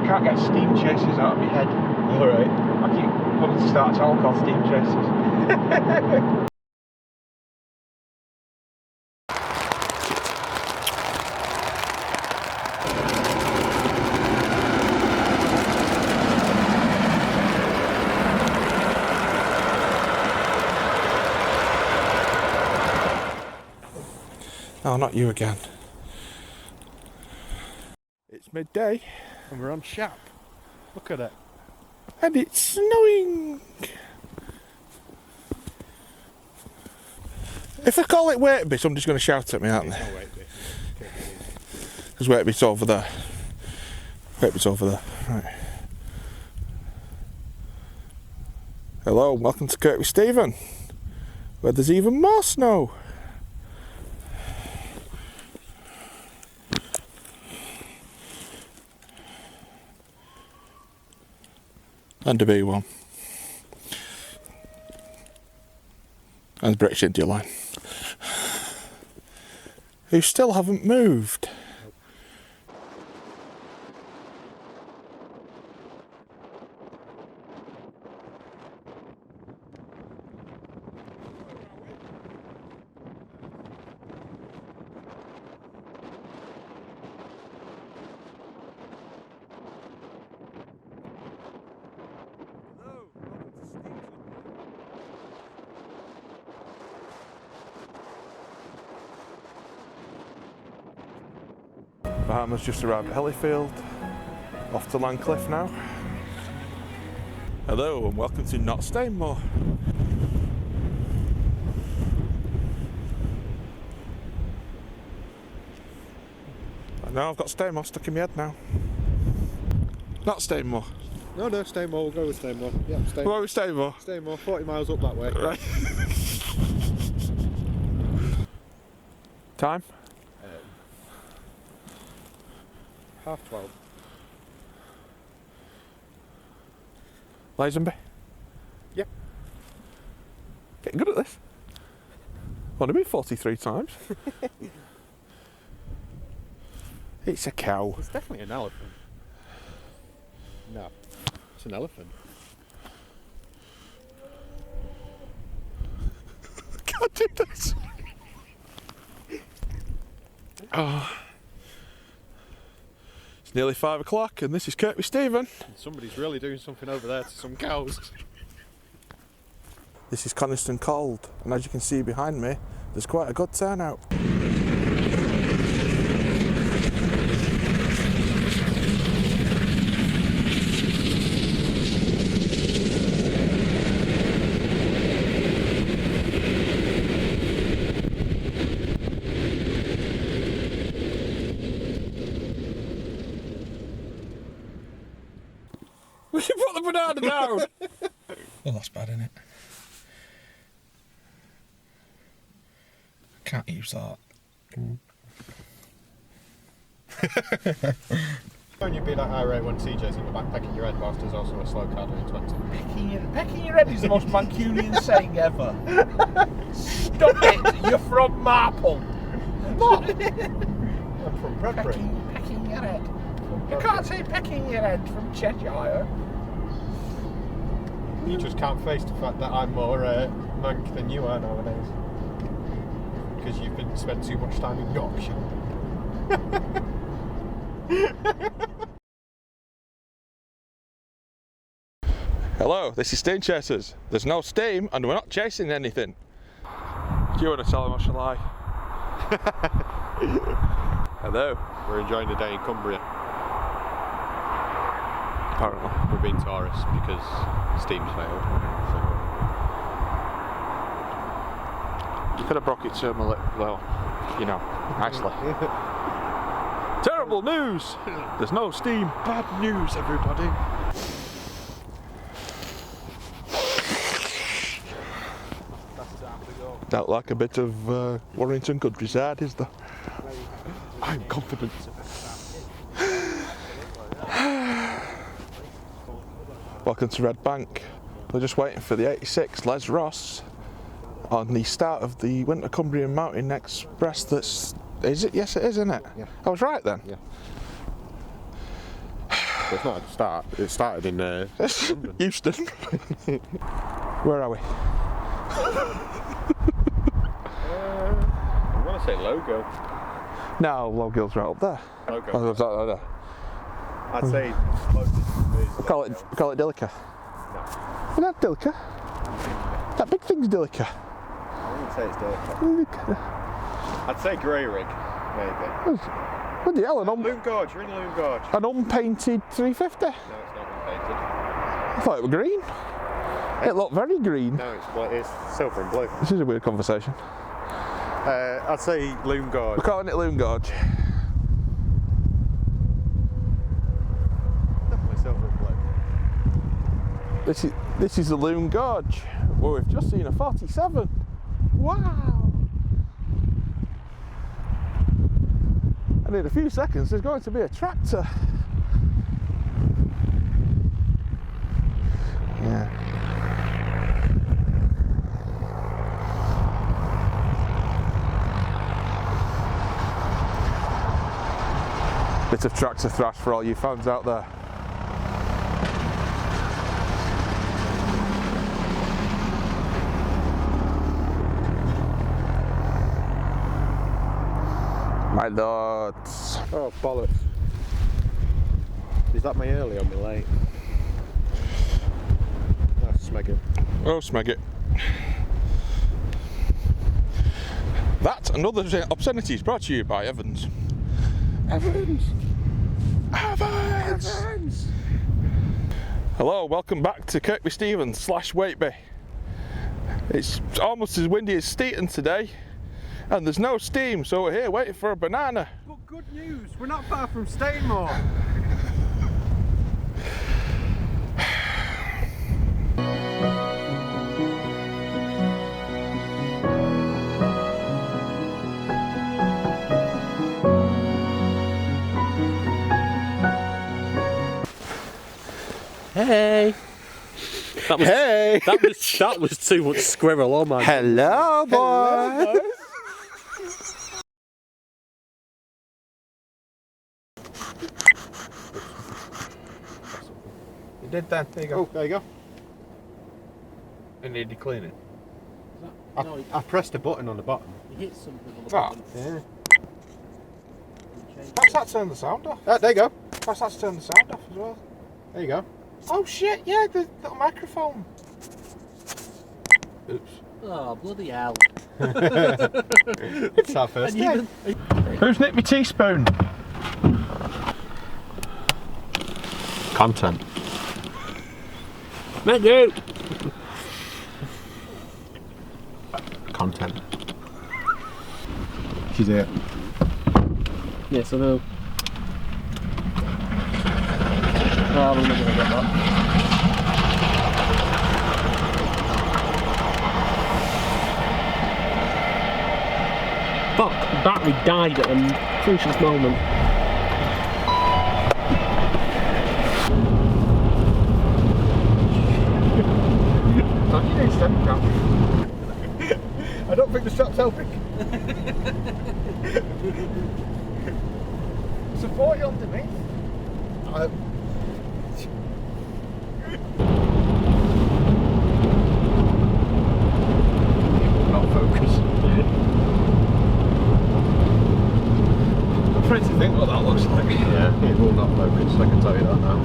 can't get steam chasers out of my head. Alright. I keep wanting to start a channel called Steam Chasers. Oh, not you again. It's midday. And we're on Shap. Look at it. And it's snowing. If I call it Waitby, somebody's going to shout at me, aren't they? It's not Waitby. Because Waitby's over there. Waitby's over there. Right. Hello, and welcome to Kirk with Stephen, where there's even more snow. And a big one. And the British India line. Who still haven't moved. Farmer's just arrived at Hellyfield, off to Landcliffe now. Hello and welcome to Not Stainmore. I know I've got Stainmore stuck in my head now. Not Stainmore. No, Stainmore, we'll go with Stainmore. Yeah, Stainmore. Where are we Stainmore? Stainmore, 40 miles up that way. Right. Time? 12:30. Lazenby? Yep. Getting good at this. Only been 43 times. It's a cow. It's definitely an elephant. No, it's an elephant. Can't do this. Oh. It's nearly 5 o'clock and this is Kirk with Stephen. And somebody's really doing something over there to some cows. This is Coniston Cold, and as you can see behind me, there's quite a good turnout. We should put the banana down! Well, that's bad, isn't it? Can't use that. Don't you be that irate when CJ's in the back pecking your head whilst there's also a slow car doing 20? Pecking your head is the most Mancunian saying ever. Stop it! You're from Marple. What? I'm from Bradbury. Pecking your head. You can't say pecking your head from Cheshire. You just can't face the fact that I'm more mank than you are nowadays. Because you've spent too much time in Yorkshire. Hello, this is Steam Chasers. There's no steam and we're not chasing anything. Do you want to tell him or shall I? Hello. We're enjoying the day in Cumbria. Apparently. We're being tourists because Steam's failed. You could have broke it to him a little, well, you know, nicely. Terrible news! There's no steam. Bad news, everybody. Don't like a bit of Warrington countryside, is there? I'm confident. Welcome to Red Bank. We're just waiting for the 86 Les Ross on the start of the Winter Cumbrian Mountain Express. That's, is it? Yes, it is, isn't it? Yeah. I was right then. Yeah. But it's not at the start. It started in London. Houston. Where are we? I want to say Logo. No, Logill's right up there. Logo. Oh, it's right there. I'd say closest is Call it Dilica. No. Not Dilica. That big thing's Dilica. I wouldn't say it's Dilica. I'd say Grey Rig, maybe. What the hell? Loom Gorge, you're in Loom Gorge. An unpainted 350? No, it's not unpainted. I thought it was green. It looked very green. No, it's silver and blue. This is a weird conversation. I'd say Loom Gorge. We're calling it Loom Gorge. Definitely silver and blue. This is the Loom Gorge. Well, we've just seen a 47. Wow! And in a few seconds there's going to be a tractor. Yeah. Bit of tractor thrash for all you fans out there. My lords. Oh, bollocks. Is that my early or my late? That's smeg it. Oh, smeg it. That and other obscenities brought to you by Evans. Evans! Evans! Evans! Hello, welcome back to Kirkby Stevens / Waitby. It's almost as windy as Steeton today, and there's no steam, so we're here waiting for a banana. But good news, we're not far from Stainmore. Hey! That was too much squirrel, oh my. Hello, boy! You did that, there you go. Oh, there you go. And need you clean it. I pressed a button on the bottom. You hit something on the Ah. bottom. Yeah. Perhaps that turned the sound off. There you go. Perhaps that's turned the sound off as well. There you go. Oh shit, yeah, the little microphone. Oops. Oh, bloody hell. It's our first day. Who's nicked my teaspoon? Content. Menu! Content. She's here. Yes, I know. Oh, I'm never gonna get that. Fuck, battery died at a crucial moment. I don't think the strap's helping. Support you underneath. Not focus. I'm trying to think what that looks like. Yeah, it will not focus, I can tell you that now.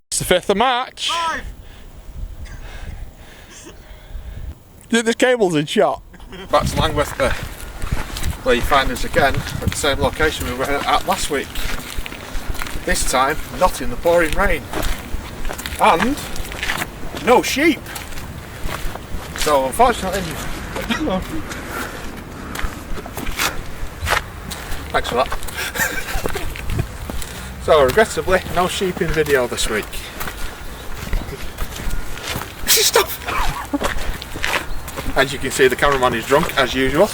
It's the 5th of March. 5! This cable's in shot. Back to Langworth Bay, where you find us again at the same location we were at last week. This time, not in the pouring rain. And no sheep. So unfortunately, thanks for that. So regrettably, no sheep in video this week. Stop! As you can see, the cameraman is drunk as usual.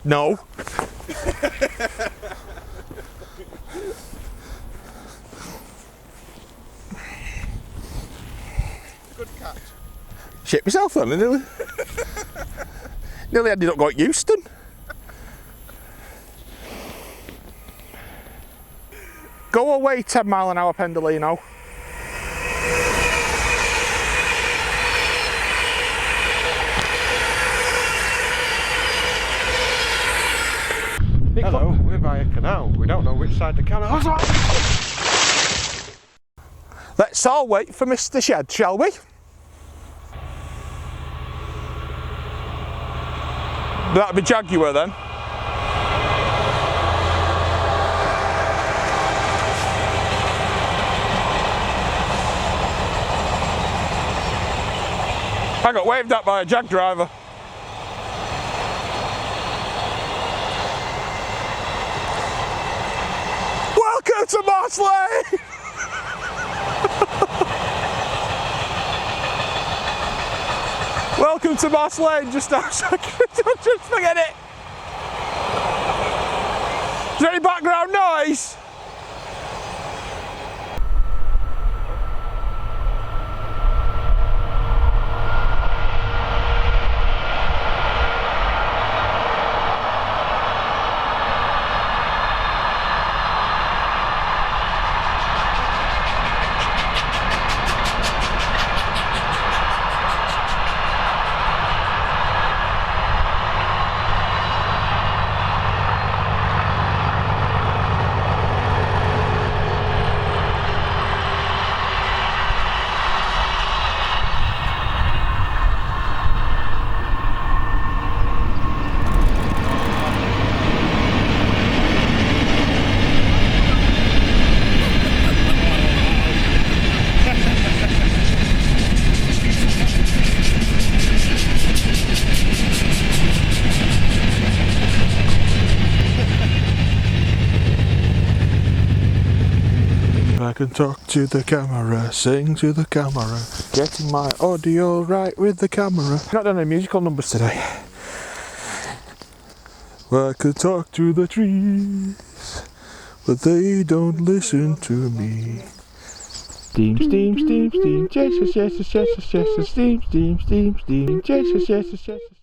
No. Good catch. Shit myself then, nearly. Nearly ended up going to Houston. Go away 10 mile an hour, Pendolino. Hello, we're by a canal. We don't know which side the canal is. Let's all wait for Mr. Shed, shall we? That'd be Jaguar then. I got waved at by a Jag driver. Welcome to Moss Lane! Welcome to Moss Lane, just outside. Just forget it. Is there any background noise? I can talk to the camera, sing to the camera, getting my audio right with the camera. Not done any musical numbers today. Well, I could talk to the trees, but they don't listen to me. Steam, steam, steam, steam, Jesus, Jesus, Jesus, Jesus, steam, steam, steam, steam, Jesus, Jesus, Jesus.